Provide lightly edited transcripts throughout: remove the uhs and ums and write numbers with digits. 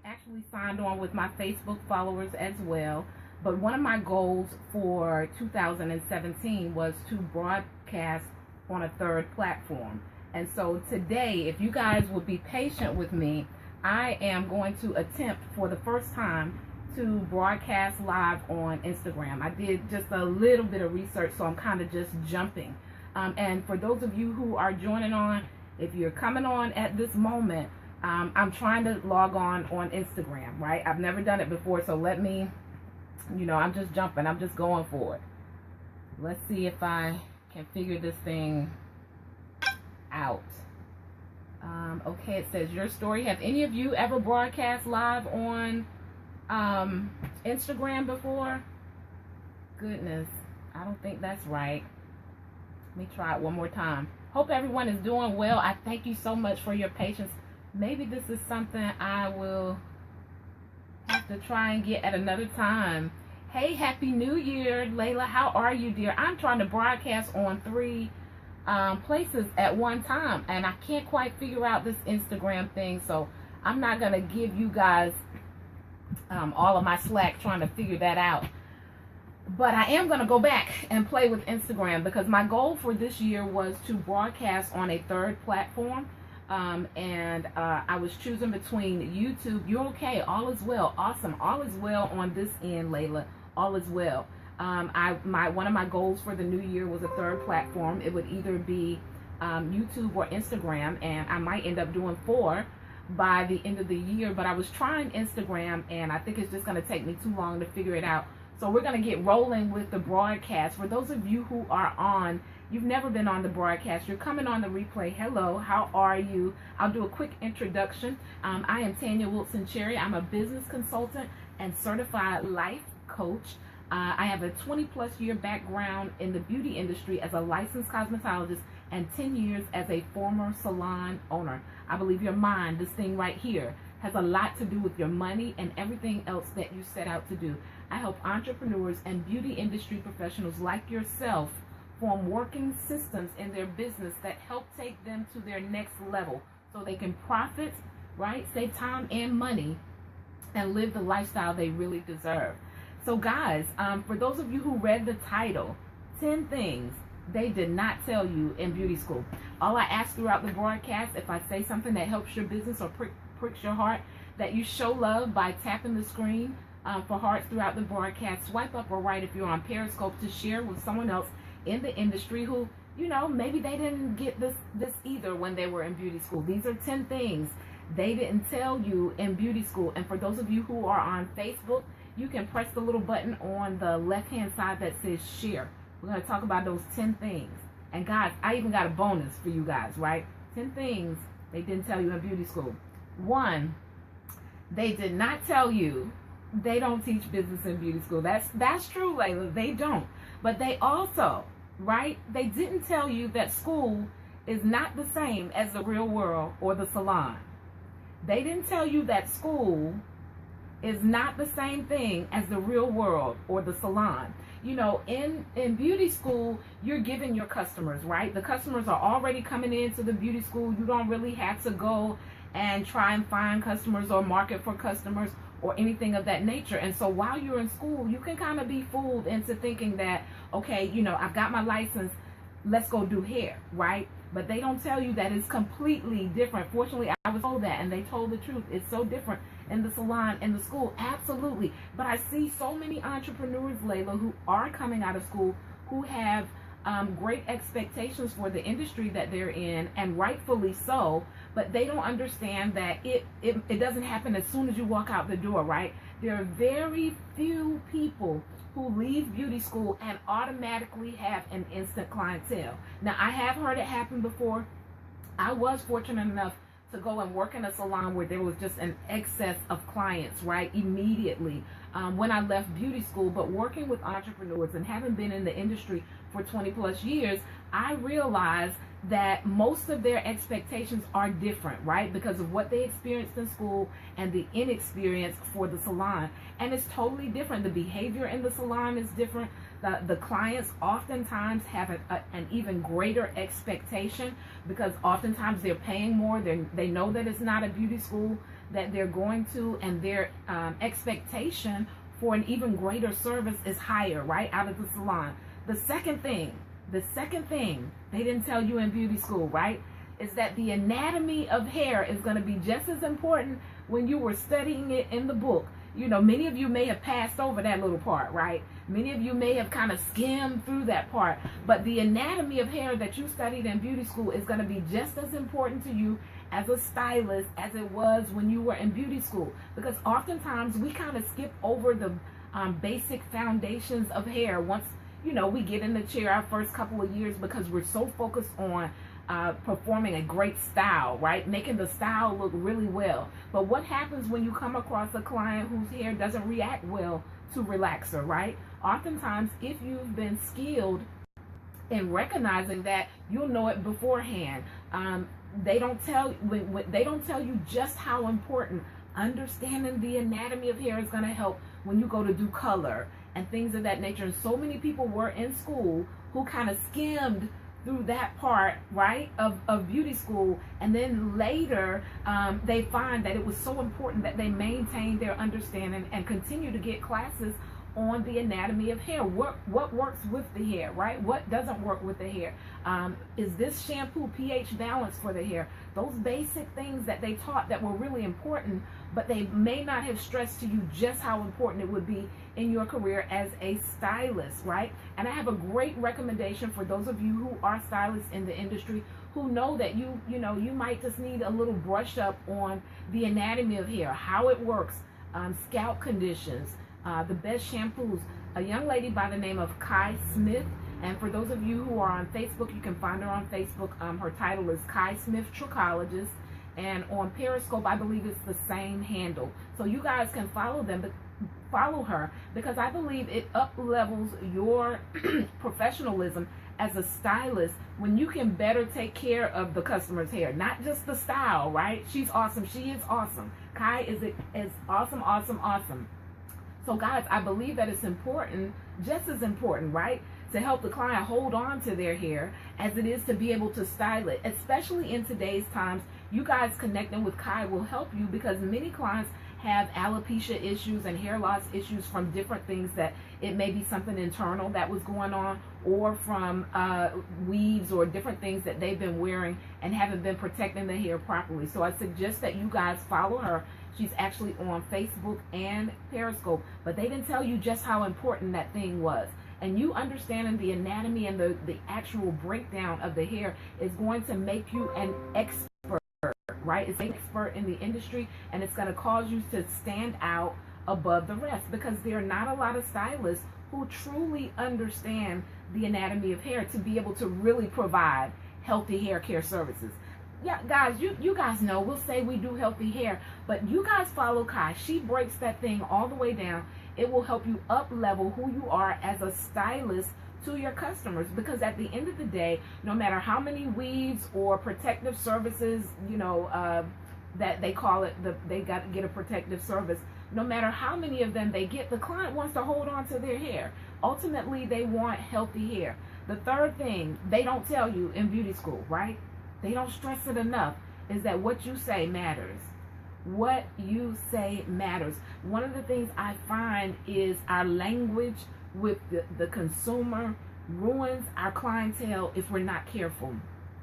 actually signed on with my Facebook followers as well. But one of my goals for 2017 was to broadcast on a third platform. And so today, if you guys would be patient with me, I am going to attempt for the first time to broadcast live on Instagram. I did just a little bit of research, so I'm kind of just jumping. And for those of you who are joining on, if you're coming on at this moment, I'm trying to log on Instagram, right? I've never done it before, so let me, I'm just jumping. I'm just going for it. Let's see if I can figure this thing out. Okay, it says your story. Have any of you ever broadcast live on Instagram before? Goodness, I don't think that's right. Let me try it one more time. Hope everyone is doing well. I thank you so much for your patience. Maybe this is something I will have to try and get at another time. Hey, Happy New Year, Layla. How are you, dear? I'm trying to broadcast on 3 places at one time, and I can't quite figure out this Instagram thing, so I'm not going to give you guys all of my slack trying to figure that out. But I am going to go back and play with Instagram, because my goal for this year was to broadcast on a third platform. And I was choosing between YouTube. You're okay. All is well. Awesome. All is well on this end, Layla. All is well. One of my goals for the new year was a third platform. It would either be YouTube or Instagram, and I might end up doing 4 by the end of the year. But I was trying Instagram, and I think it's just going to take me too long to figure it out. So we're going to get rolling with the broadcast. For those of you who are on, you've never been on the broadcast, you're coming on the replay. Hello, how are you? I'll do a quick introduction. I am Tanya Wilson-Cherry. I'm a business consultant and certified life coach. I have a 20-plus year background in the beauty industry as a licensed cosmetologist and 10 years as a former salon owner. I believe your mind, this thing right here, has a lot to do with your money and everything else that you set out to do. I help entrepreneurs and beauty industry professionals like yourself form working systems in their business that help take them to their next level so they can profit, right, save time and money, and live the lifestyle they really deserve. So guys, for those of you who read the title, 10 things they did not tell you in beauty school. All I ask throughout the broadcast, if I say something that helps your business or pricks your heart, that you show love by tapping the screen for hearts throughout the broadcast. Swipe up or right if you're on Periscope to share with someone else in the industry who, maybe they didn't get this either when they were in beauty school. These are 10 things they didn't tell you in beauty school. And for those of you who are on Facebook, you can press the little button on the left-hand side that says share. We're going to talk about those 10 things. And guys, I even got a bonus for you guys, right? 10 things they didn't tell you in beauty school. 1, they did not tell you they don't teach business in beauty school. That's true, Layla. They don't. But they also, right? They didn't tell you that school is not the same as the real world or the salon. They didn't tell you that school is not the same thing as the real world or the salon. In beauty school, you're giving your customers, right? The customers are already coming into the beauty school. You don't really have to go and try and find customers or market for customers or anything of that nature. And so while you're in school, you can kind of be fooled into thinking that, okay, I've got my license, let's go do hair, right? But they don't tell you that it's completely different. Fortunately, I was told that, and they told the truth. It's so different in the salon and the school. Absolutely. But I see so many entrepreneurs, Layla, who are coming out of school who have great expectations for the industry that they're in, and rightfully so, but they don't understand that it doesn't happen as soon as you walk out the door, right? There are very few people who leave beauty school and automatically have an instant clientele. Now, I have heard it happen before. I was fortunate enough to go and work in a salon where there was just an excess of clients, right, immediately when I left beauty school. But working with entrepreneurs and having been in the industry for 20 plus years, I realized that most of their expectations are different, right? Because of what they experienced in school and the inexperience for the salon. And it's totally different. The behavior in the salon is different. The clients oftentimes have an even greater expectation because oftentimes they're paying more. They know that it's not a beauty school that they're going to, and their expectation for an even greater service is higher, right, out of the salon. The second thing they didn't tell you in beauty school, right, is that the anatomy of hair is going to be just as important when you were studying it in the book. You know, many of you may have passed over that little part, right? Many of you may have kind of skimmed through that part. But the anatomy of hair that you studied in beauty school is going to be just as important to you as a stylist as it was when you were in beauty school. Because oftentimes we kind of skip over the basic foundations of hair once, you know, we get in the chair our first couple of years, because we're so focused on performing a great style, right? Making the style look really well. But what happens when you come across a client whose hair doesn't react well to relaxer, right? Oftentimes, if you've been skilled in recognizing that, you'll know it beforehand. They don't tell you just how important understanding the anatomy of hair is going to help when you go to do color and things of that nature. And so many people were in school who kind of skimmed through that part, right, of beauty school, and then later they find that it was so important that they maintain their understanding and continue to get classes on the anatomy of hair. What works with the hair, right? What doesn't work with the hair? Is this shampoo pH balanced for the hair? Those basic things that they taught that were really important, but they may not have stressed to you just how important it would be in your career as a stylist, right? And I have a great recommendation for those of you who are stylists in the industry who know that you might just need a little brush up on the anatomy of hair, how it works, scalp conditions, the best shampoos. A young lady by the name of Kai Smith, and for those of you who are on Facebook, you can find her on Facebook. Her title is Kai Smith Trichologist, and on Periscope, I believe it's the same handle. So you guys can follow her, because I believe it up levels your professionalism as a stylist when you can better take care of the customer's hair, not just the style, right? She's awesome. She is awesome. Kai is awesome, awesome, awesome. So guys, I believe that it's important, just as important, right, to help the client hold on to their hair as it is to be able to style it, especially in today's times. You guys connecting with Kai will help you, because many clients have alopecia issues and hair loss issues from different things. That it may be something internal that was going on, or from weaves or different things that they've been wearing and haven't been protecting the hair properly. So I suggest that you guys follow her. She's actually on Facebook and Periscope, but they didn't tell you just how important that thing was. And you understanding the anatomy and the actual breakdown of the hair is going to make you an expert, right? It's an expert in the industry, and it's going to cause you to stand out above the rest, because there are not a lot of stylists who truly understand the anatomy of hair to be able to really provide healthy hair care services. Yeah, guys, you guys know, we'll say we do healthy hair, but you guys follow Kai. She breaks that thing all the way down. It will help you up level who you are as a stylist to your customers, because at the end of the day, no matter how many weaves or protective services, that they call it, they got to get a protective service, no matter how many of them they get, the client wants to hold on to their hair. Ultimately, they want healthy hair. The third thing they don't tell you in beauty school, right? They don't stress it enough, is that what you say matters. What you say matters. One of the things I find is our language with the consumer ruins our clientele if we're not careful.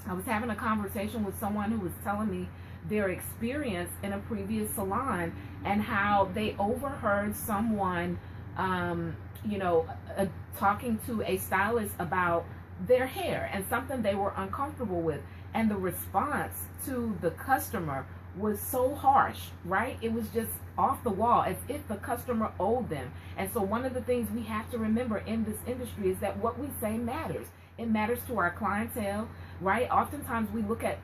I was having a conversation with someone who was telling me their experience in a previous salon and how they overheard someone, talking to a stylist about their hair and something they were uncomfortable with. And the response to the customer was so harsh, right? It was just off the wall, as if the customer owed them. And so one of the things we have to remember in this industry is that what we say matters. It matters to our clientele, right? Oftentimes we look at,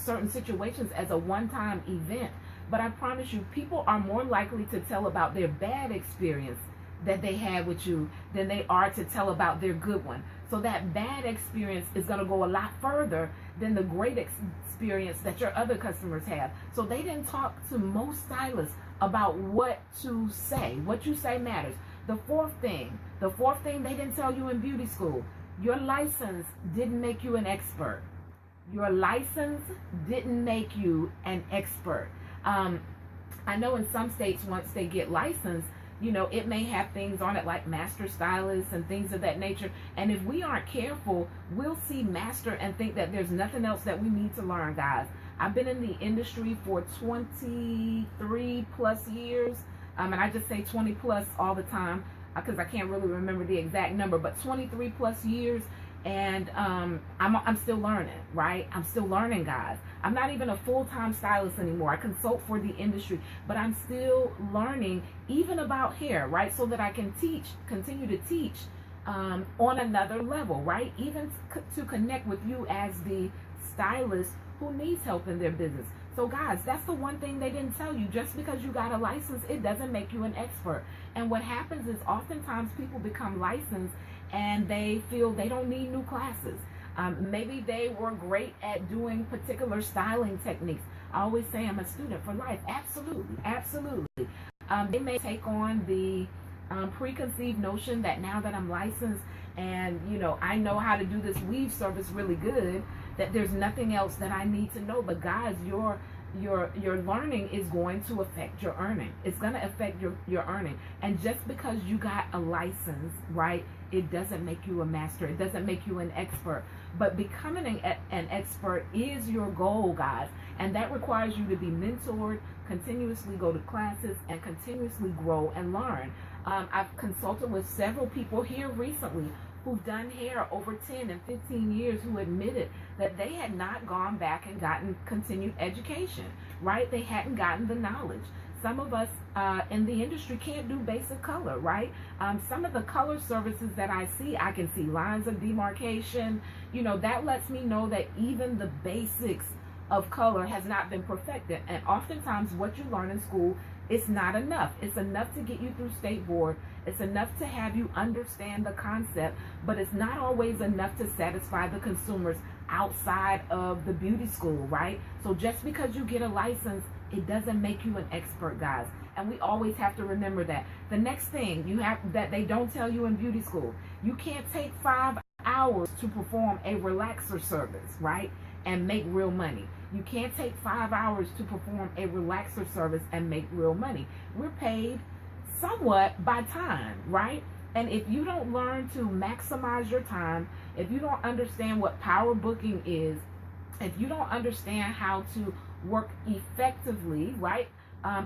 certain situations as a one-time event, but I promise you, people are more likely to tell about their bad experience that they had with you than they are to tell about their good one. So that bad experience is going to go a lot further than the great experience that your other customers have. So they didn't talk to most stylists about what to say. What you say matters. The fourth thing they didn't tell you in beauty school, your license didn't make you an expert. Your license didn't make you an expert. I know in some states, once they get licensed, you know, it may have things on it like master stylists and things of that nature. And if we aren't careful, we'll see master and think that there's nothing else that we need to learn, guys. I've been in the industry for 23 plus years. And I just say 20 plus all the time because I can't really remember the exact number, but 23 plus years. And I'm still learning, right? I'm still learning, guys. I'm not even a full-time stylist anymore. I consult for the industry, but I'm still learning even about hair, right? So that I can continue to teach on another level, right? Even to connect with you as the stylist who needs help in their business. So guys, that's the one thing they didn't tell you. Just because you got a license, it doesn't make you an expert. And what happens is oftentimes people become licensed and they feel they don't need new classes. Maybe they were great at doing particular styling techniques. I always say I'm a student for life. Absolutely, absolutely. They may take on the preconceived notion that now that I'm licensed and, you know, I know how to do this weave service really good, that there's nothing else that I need to know. But guys, your learning is going to affect your earning. It's going to affect your earning. And just because you got a license, right, it doesn't make you a master. It doesn't make you an expert. But becoming an expert is your goal, guys. And that requires you to be mentored, continuously go to classes, and continuously grow and learn. I've consulted with several people here recently who've done hair over 10 and 15 years who admitted that they had not gone back and gotten continued education, right? They hadn't gotten the knowledge. Some of us in the industry can't do basic color, right? Some of the color services that I see, I can see lines of demarcation. You know, that lets me know that even the basics of color has not been perfected. And oftentimes what you learn in school, it's not enough. It's enough to get you through state board. It's enough to have you understand the concept, but it's not always enough to satisfy the consumers outside of the beauty school, right? So just because you get a license, it doesn't make you an expert, guys. And we always have to remember that. The next thing you have that they don't tell you in beauty school, you can't take 5 hours to perform a relaxer service, right? And make real money. You can't take 5 hours to perform a relaxer service and make real money. We're paid somewhat by time, right? And if you don't learn to maximize your time, if you don't understand what power booking is, if you don't understand how to work effectively, right?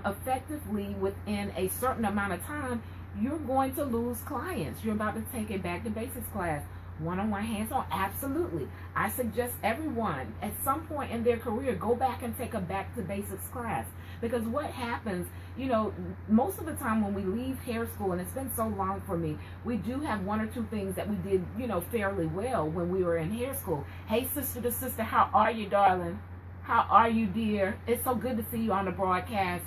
Effectively within a certain amount of time, you're going to lose clients. You're about to take a back to basics class. One-on-one, hands-on, absolutely. I suggest everyone at some point in their career go back and take a back to basics class, because what happens, you know, most of the time when we leave hair school, and it's been so long for me, we do have 1 or 2 things that we did, you know, fairly well when we were in hair school. Hey, sister to sister, how are you, darling? How are you, dear? It's so good to see you on the broadcast.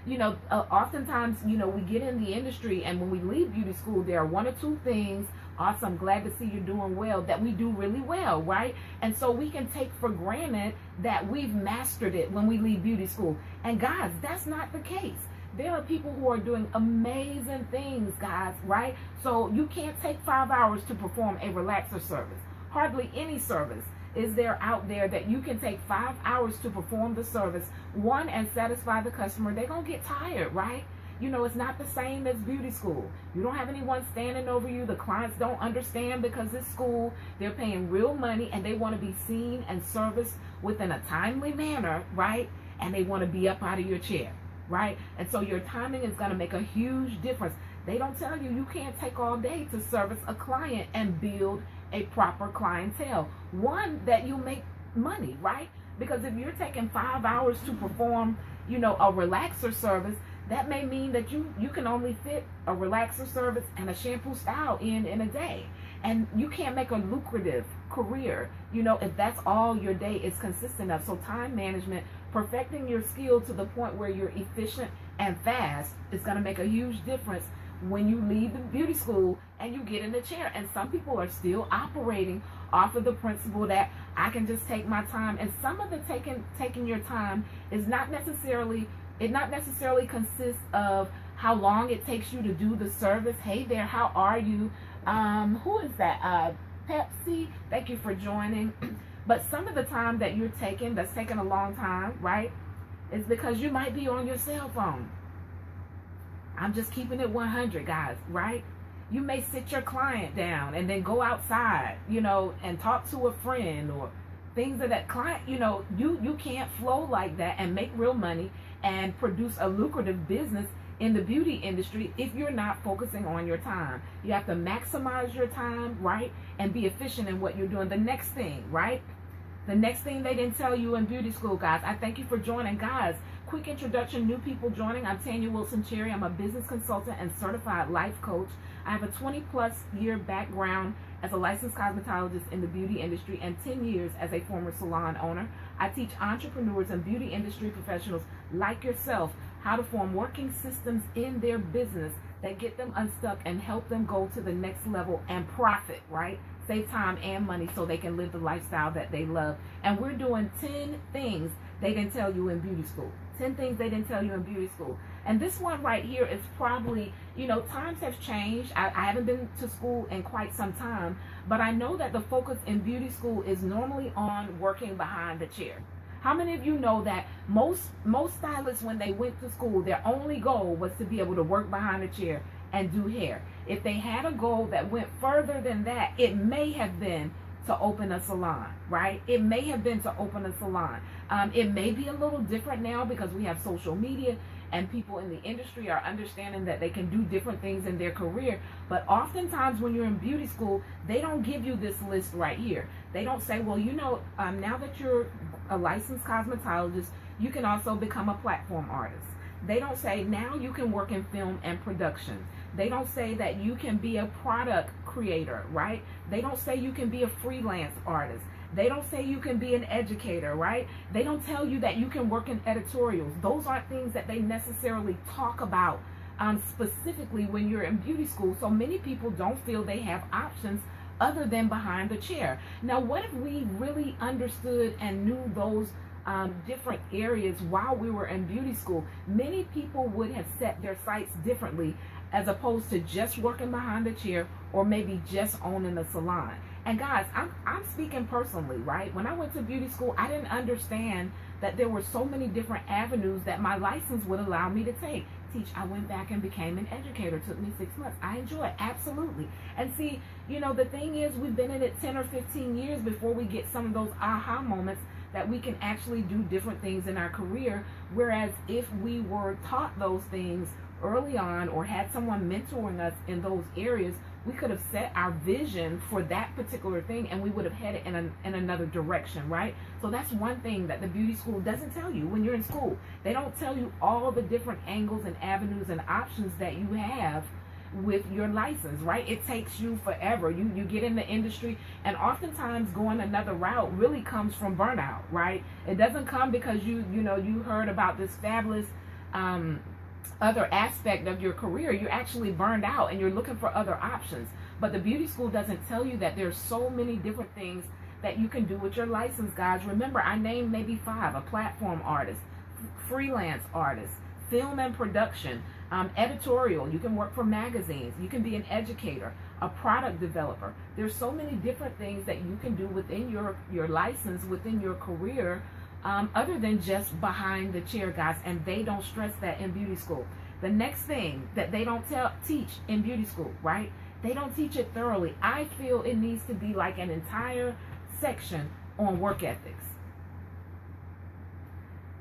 You know, oftentimes, you know, we get in the industry, and when we leave beauty school, there are 1 or 2 things. Awesome, glad to see you're doing well, that we do really well, right? And so we can take for granted that we've mastered it when we leave beauty school. And guys, that's not the case. There are people who are doing amazing things, guys, right? So you can't take 5 hours to perform a relaxer service. Hardly any service is there out there that you can take 5 hours to perform the service, one, and satisfy the customer. They're going to get tired, right? You know, it's not the same as beauty school. You don't have anyone standing over you. The clients don't understand because it's school. They're paying real money and they want to be seen and serviced within a timely manner, right? And they want to be up out of your chair, right? And so your timing is going to make a huge difference. They don't tell you can't take all day to service a client and build a proper clientele. One, that you make money, right? Because if you're taking 5 hours to perform, you know, a relaxer service, that may mean that you can only fit a relaxer service and a shampoo style in a day. And you can't make a lucrative career, you know, if that's all your day is consistent of. So time management, perfecting your skill to the point where you're efficient and fast is going to make a huge difference when you leave the beauty school and you get in the chair. And some people are still operating off of the principle that I can just take my time. And some of the taking your time is not necessarily consists of how long it takes you to do the service. Hey there, how are you? Who is that? Pepsi, thank you for joining. But some of the time that you're taking, that's taking a long time, right? It's because you might be on your cell phone. I'm just keeping it 100, guys, right? You may sit your client down and then go outside, and talk to a friend or things of that client. You can't flow like that and make real money and produce a lucrative business in the beauty industry if you're not focusing on your time. You have to maximize your time, right? And be efficient in what you're doing. The next thing, right? The next thing they didn't tell you in beauty school, guys. I thank you for joining. Guys, quick introduction, new people joining. I'm Tanya Wilson-Cherry. I'm a business consultant and certified life coach. I have a 20-plus year background as a licensed cosmetologist in the beauty industry and 10 years as a former salon owner. I teach entrepreneurs and beauty industry professionals like yourself how to form working systems in their business that get them unstuck and help them go to the next level and profit, right? Save time and money so they can live the lifestyle that they love. And we're doing 10 things they didn't tell you in beauty school. 10 things they didn't tell you in beauty school. And this one right here is probably, times have changed. I haven't been to school in quite some time, but I know that the focus in beauty school is normally on working behind the chair. How many of you know that most stylists, when they went to school, their only goal was to be able to work behind a chair and do hair? If they had a goal that went further than that, it may have been to open a salon, right? It may have been to open a salon. It may be a little different now because we have social media and people in the industry are understanding that they can do different things in their career. But oftentimes when you're in beauty school, they don't give you this list right here. They don't say, well, now that you're a licensed cosmetologist, you can also become a platform artist. They don't say now you can work in film and production. They don't say that you can be a product creator, right? They don't say you can be a freelance artist. They don't say you can be an educator, right? They don't tell you that you can work in editorials. Those aren't things that they necessarily talk about specifically when you're in beauty school. So many people don't feel they have options other than behind the chair. Now, what if we really understood and knew those different areas while we were in beauty school? Many people would have set their sights differently as opposed to just working behind the chair or maybe just owning a salon. And guys, I'm speaking personally, right? When I went to beauty school, I didn't understand that there were so many different avenues that my license would allow me to teach. I went back and became an educator. It took me 6 months. I enjoy it, absolutely. And see, the thing is, we've been in it 10 or 15 years before we get some of those aha moments that we can actually do different things in our career. Whereas if we were taught those things early on or had someone mentoring us in those areas, we could have set our vision for that particular thing and we would have headed in another direction, right? So that's one thing that the beauty school doesn't tell you when you're in school. They don't tell you all the different angles and avenues and options that you have with your license, right? It takes you forever. You get in the industry, and oftentimes going another route really comes from burnout, right? It doesn't come because you heard about this fabulous other aspect of your career. You're actually burned out and you're looking for other options. But the beauty school doesn't tell you that there's so many different things that you can do with your license, guys. Remember, I named maybe 5: a platform artist, freelance artist, film and production, editorial. You can work for magazines. You can be an educator, a product developer. There's so many different things that you can do within your license, within your career, other than just behind the chair, guys. And they don't stress that in beauty school. The next thing that they don't teach in beauty school, right? They don't teach it thoroughly. I feel it needs to be like an entire section on work ethics.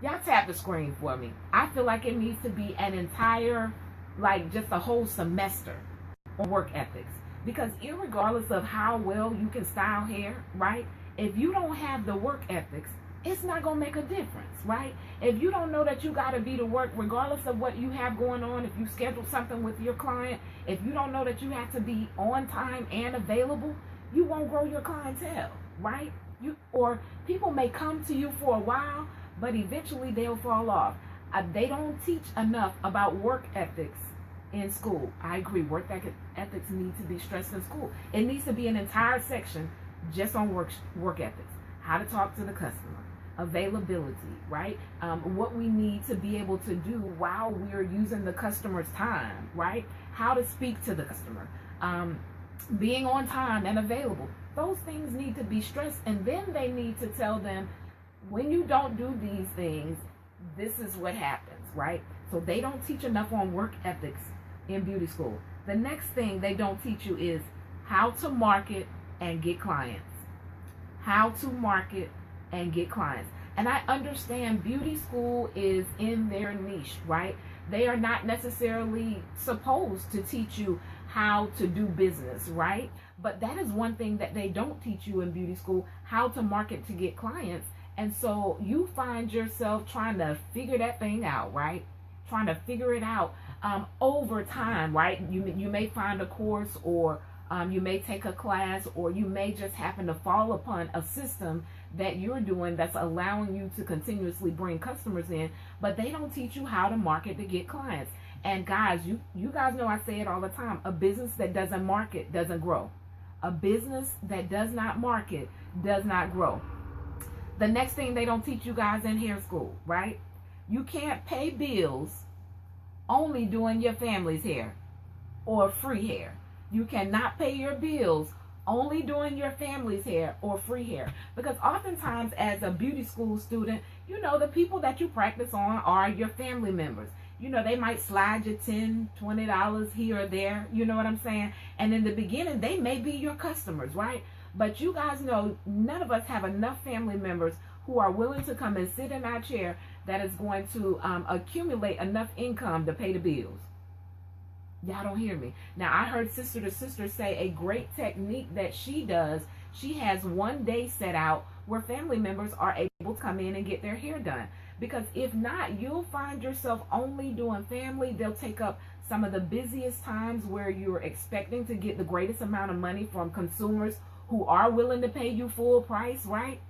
Y'all tap the screen for me. I feel like it needs to be an entire, like just a whole semester on work ethics. Because irregardless of how well you can style hair, right? If you don't have the work ethics, it's not going to make a difference, right? If you don't know that you got to be to work regardless of what you have going on, if you schedule something with your client, if you don't know that you have to be on time and available, you won't grow your clientele, right? Or people may come to you for a while, but eventually they'll fall off. They don't teach enough about work ethics in school. I agree, work ethics need to be stressed in school. It needs to be an entire section just on work ethics. How to talk to the customer, availability, right? What we need to be able to do while we're using the customer's time, right? How to speak to the customer, being on time and available. Those things need to be stressed, and then they need to tell them, when you don't do these things, this is what happens, right? So they don't teach enough on work ethics in beauty school. The next thing they don't teach you is how to market and get clients. How to market and get clients. And I understand beauty school is in their niche, right? They are not necessarily supposed to teach you how to do business, right? But that is one thing that they don't teach you in beauty school, how to market to get clients. And so you find yourself trying to figure that thing out, right? Trying to figure it out over time, right? You may find a course, or you may take a class, or you may just happen to fall upon a system that you're doing that's allowing you to continuously bring customers in, but they don't teach you how to market to get clients. And guys, you guys know I say it all the time, a business that doesn't market doesn't grow. A business that does not market does not grow. The next thing they don't teach you guys in hair school, right? You can't pay bills only doing your family's hair or free hair. You cannot pay your bills only doing your family's hair or free hair. Because oftentimes as a beauty school student, you know, the people that you practice on are your family members. You know, they might slide you $10, $20 here or there. You know what I'm saying? And in the beginning, they may be your customers, right? But you guys know none of us have enough family members who are willing to come and sit in our chair that is going to accumulate enough income to pay the bills. Y'all don't hear me. Now, I heard Sister to Sister say a great technique that she does. She has one day set out where family members are able to come in and get their hair done. Because if not, you'll find yourself only doing family. They'll take up some of the busiest times where you're expecting to get the greatest amount of money from consumers who are willing to pay you full price, right?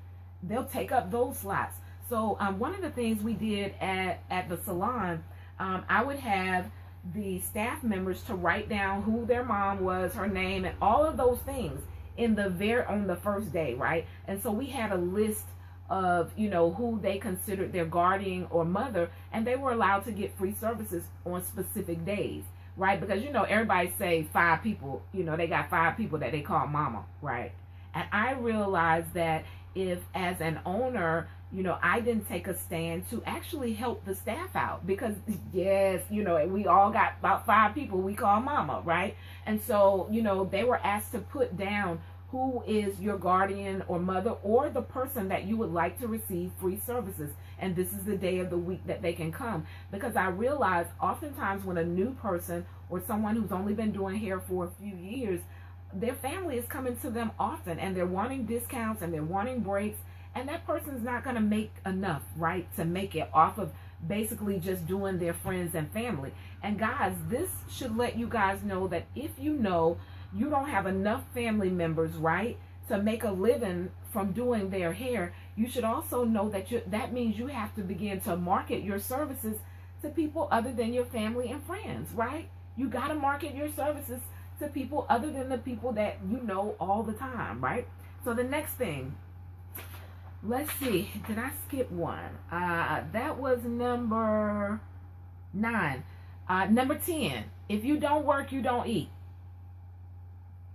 They'll take up those slots. So one of the things we did at the salon, I would have the staff members to write down who their mom was, her name, and all of those things on the first day, right? And so we had a list of, you know, who they considered their guardian or mother, and they were allowed to get free services on specific days, right? Because, you know, everybody say 5 people, you know, they got 5 people that they call mama, right? And I realized that if, as an owner, you know, I didn't take a stand to actually help the staff out, because yes, you know, we all got about 5 people we call mama, right? And so, you know, they were asked to put down who is your guardian or mother or the person that you would like to receive free services. And this is the day of the week that they can come. Because I realize oftentimes when a new person or someone who's only been doing hair for a few years, their family is coming to them often and they're wanting discounts and they're wanting breaks. And that person's not going to make enough, right, to make it off of basically just doing their friends and family. And guys, this should let you guys know that if you know you don't have enough family members, right, to make a living from doing their hair, you should also know that that means you have to begin to market your services to people other than your family and friends, right? You got to market your services to people other than the people that you know all the time, right? So the next thing, let's see, did I skip one? That was number 9. Number 10, if you don't work, you don't eat.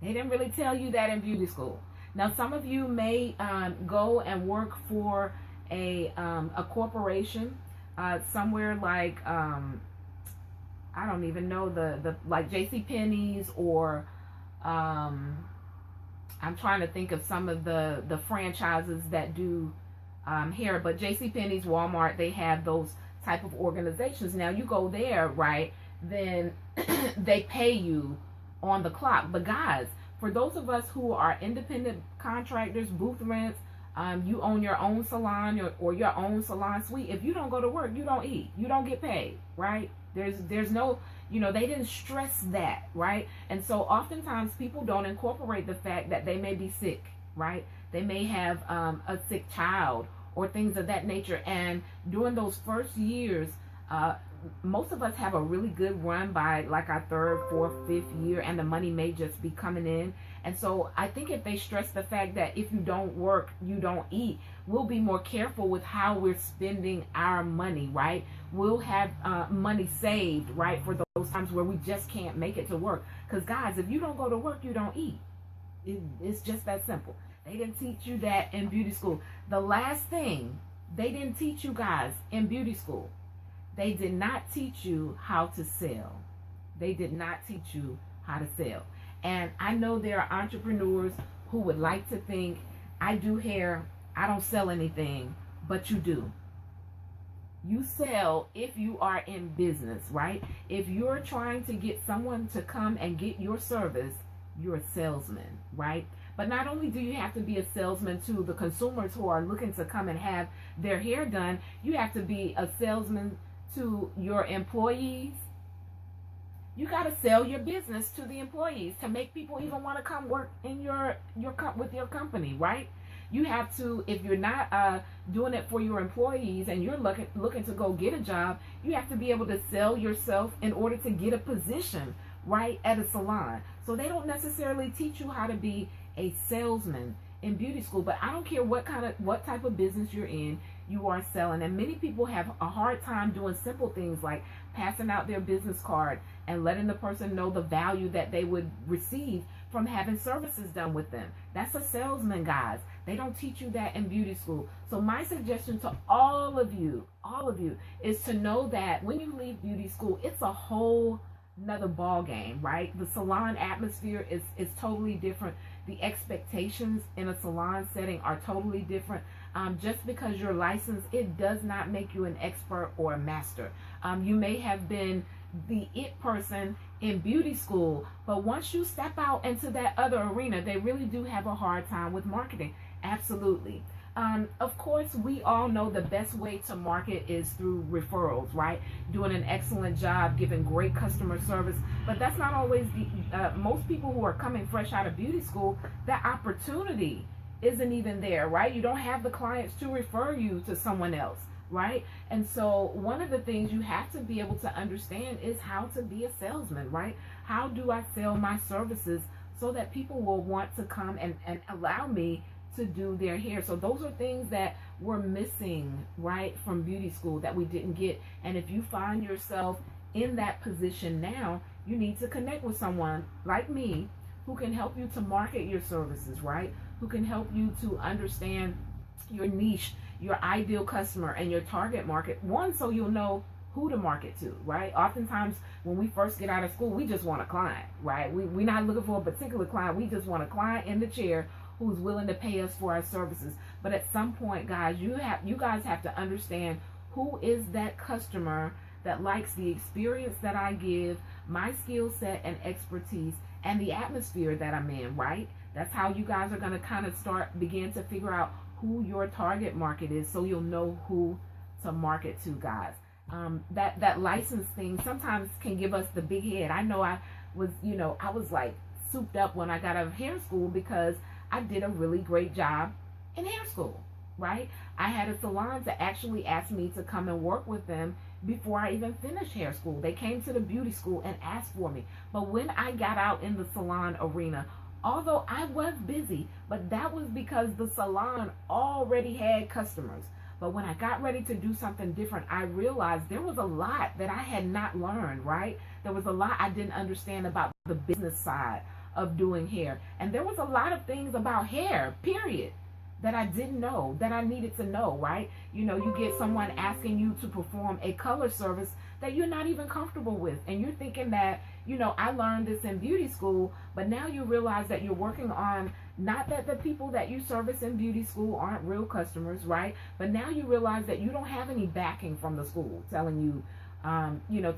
They didn't really tell you that in beauty school. Now, some of you may go and work for a corporation somewhere like, I don't even know, the like JCPenney's, or I'm trying to think of some of the franchises that do hair, but JCPenney's, Walmart, they have those type of organizations. Now you go there, right, then they pay you on the clock. But guys, for those of us who are independent contractors, booth rents, you own your own salon or your own salon suite, if you don't go to work, you don't eat, you don't get paid, right? There's no, you know, they didn't stress that, right? And so oftentimes people don't incorporate the fact that they may be sick, right? They may have a sick child or things of that nature. And during those first years, most of us have a really good run by like our 3rd, 4th, 5th year, and the money may just be coming in. And so I think if they stress the fact that if you don't work, you don't eat, we'll be more careful with how we're spending our money, right? We'll have money saved, right, for those times where we just can't make it to work. Because guys, if you don't go to work, you don't eat. It's just that simple. They didn't teach you that in beauty school. The last thing They didn't teach you guys in beauty school. They did not teach you how to sell. They did not teach you how to sell. And I know there are entrepreneurs who would like to think, I do hair, I don't sell anything, but you do. You sell if you are in business, right? If you're trying to get someone to come and get your service, you're a salesman, right? But not only do you have to be a salesman to the consumers who are looking to come and have their hair done, you have to be a salesman to your employees. You got to sell your business to the employees to make people even want to come work in with your company, right? You have to, if you're not doing it for your employees and you're looking to go get a job, you have to be able to sell yourself in order to get a position, right, at a salon. So they don't necessarily teach you how to be a salesman in beauty school, but I don't care what type of business you're in, you are selling. And many people have a hard time doing simple things like passing out their business card and letting the person know the value that they would receive from having services done with them. That's a salesman, guys. They don't teach you that in beauty school. So my suggestion to all of you, is to know that when you leave beauty school, it's a whole another ball game, right? The salon atmosphere is totally different. The expectations in a salon setting are totally different. Just because you're licensed, it does not make you an expert or a master. You may have been the it person in beauty school, but once you step out into that other arena, they really do have a hard time with marketing. Absolutely. Of course, we all know the best way to market is through referrals, right? Doing an excellent job, giving great customer service. But that's not always most people who are coming fresh out of beauty school, that opportunity isn't even there, right? You don't have the clients to refer you to someone else, right? And so one of the things you have to be able to understand is how to be a salesman, right? How do I sell my services so that people will want to come and allow me to do their hair? So those are things that we're missing, right, from beauty school that we didn't get. And if you find yourself in that position now, you need to connect with someone like me who can help you to market your services, right? Who can help you to understand your niche, your ideal customer, and your target market. One, so you'll know who to market to, right? Oftentimes when we first get out of school, we just want a client, right? We're not looking for a particular client. We just want a client in the chair who's willing to pay us for our services. But at some point, guys, you guys have to understand who is that customer that likes the experience that I give, my skill set and expertise, and the atmosphere that I'm in, right? That's how you guys are going to kind of begin to figure out who your target market is, so you'll know who to market to, guys. That license thing sometimes can give us the big head. I know I was like souped up when I got out of hair school because I did a really great job in hair school, right? I had a salon that actually asked me to come and work with them before I even finished hair school. They came to the beauty school and asked for me. But when I got out in the salon arena, although I was busy, but that was because the salon already had customers. But when I got ready to do something different, I realized there was a lot that I had not learned, right? There was a lot I didn't understand about the business side of doing hair. And there was a lot of things about hair, period, that I didn't know, that I needed to know, right? You get someone asking you to perform a color service that you're not even comfortable with. And you're thinking that, I learned this in beauty school, but now you realize that you're working on, not that the people that you service in beauty school aren't real customers, right? But now you realize that you don't have any backing from the school telling you,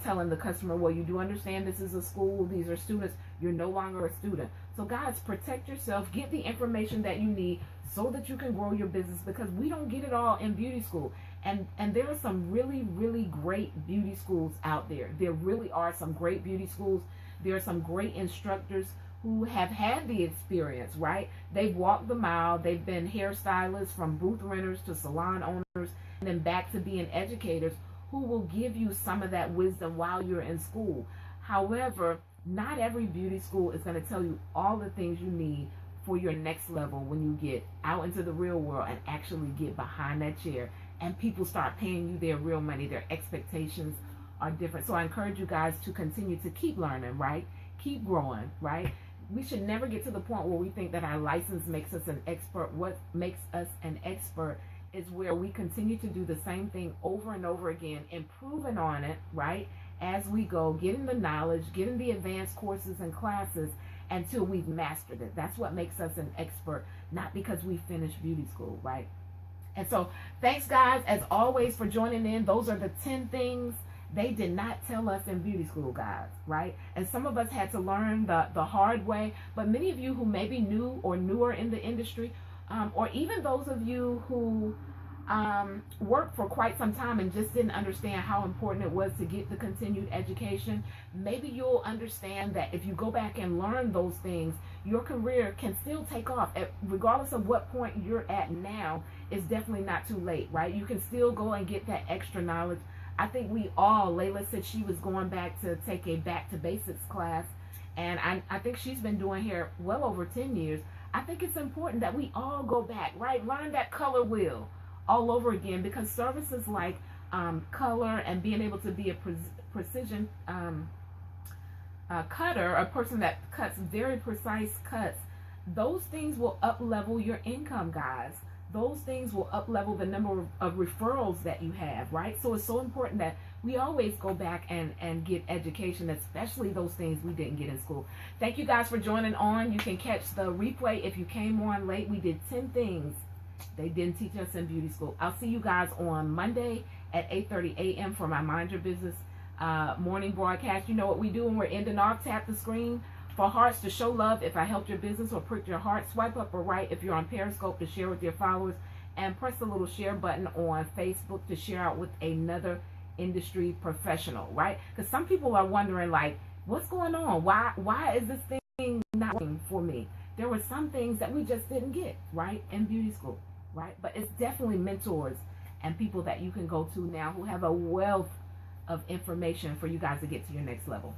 telling the customer, well, you do understand this is a school, these are students, you're no longer a student. So guys, protect yourself, get the information that you need so that you can grow your business, because we don't get it all in beauty school. And there are some really, really great beauty schools out there. There really are some great beauty schools. There are some great instructors who have had the experience, right? They've walked the mile. They've been hairstylists, from booth renters to salon owners, and then back to being educators, who will give you some of that wisdom while you're in school. However, not every beauty school is going to tell you all the things you need for your next level when you get out into the real world and actually get behind that chair and people start paying you their real money. Their expectations are different. So I encourage you guys to continue to keep learning, right? Keep growing, right? We should never get to the point where we think that our license makes us an expert. What makes us an expert is where we continue to do the same thing over and over again, improving on it, right? As we go, getting the knowledge, getting the advanced courses and classes until we've mastered it. That's what makes us an expert, not because we finished beauty school, right? And so thanks, guys, as always, for joining in. Those are the 10 things they did not tell us in beauty school, guys, right? And some of us had to learn the hard way, but many of you who may be new or newer in the industry, or even those of you who worked for quite some time and just didn't understand how important it was to get the continued education, maybe you'll understand that if you go back and learn those things, your career can still take off. Regardless of what point you're at now, it's definitely not too late, right? You can still go and get that extra knowledge. I think we all, Layla said she was going back to take a back to basics class, and I think she's been doing hair well over 10 years. I think it's important that we all go back, right? Learn that color wheel all over again, because services like color and being able to be a precision cutter, a person that cuts very precise cuts, those things will up level your income, guys. Those things will up level the number of referrals that you have, right? So it's so important that we always go back and get education, especially those things we didn't get in school. Thank you guys for joining on. You can catch the replay if you came on late. We did 10 things they didn't teach us in beauty school. I'll see you guys on Monday at 8:30 a.m. for my Mind Your Business morning broadcast. You know what we do when we're ending off. Tap the screen for hearts to show love if I helped your business or pricked your heart. Swipe up or right if you're on Periscope to share with your followers. And press the little share button on Facebook to share out with another industry professional, right? Because some people are wondering, like, what's going on? Why is this thing not working for me? There were some things that we just didn't get, right, in beauty school, right? But it's definitely mentors and people that you can go to now who have a wealth of information for you guys to get to your next level.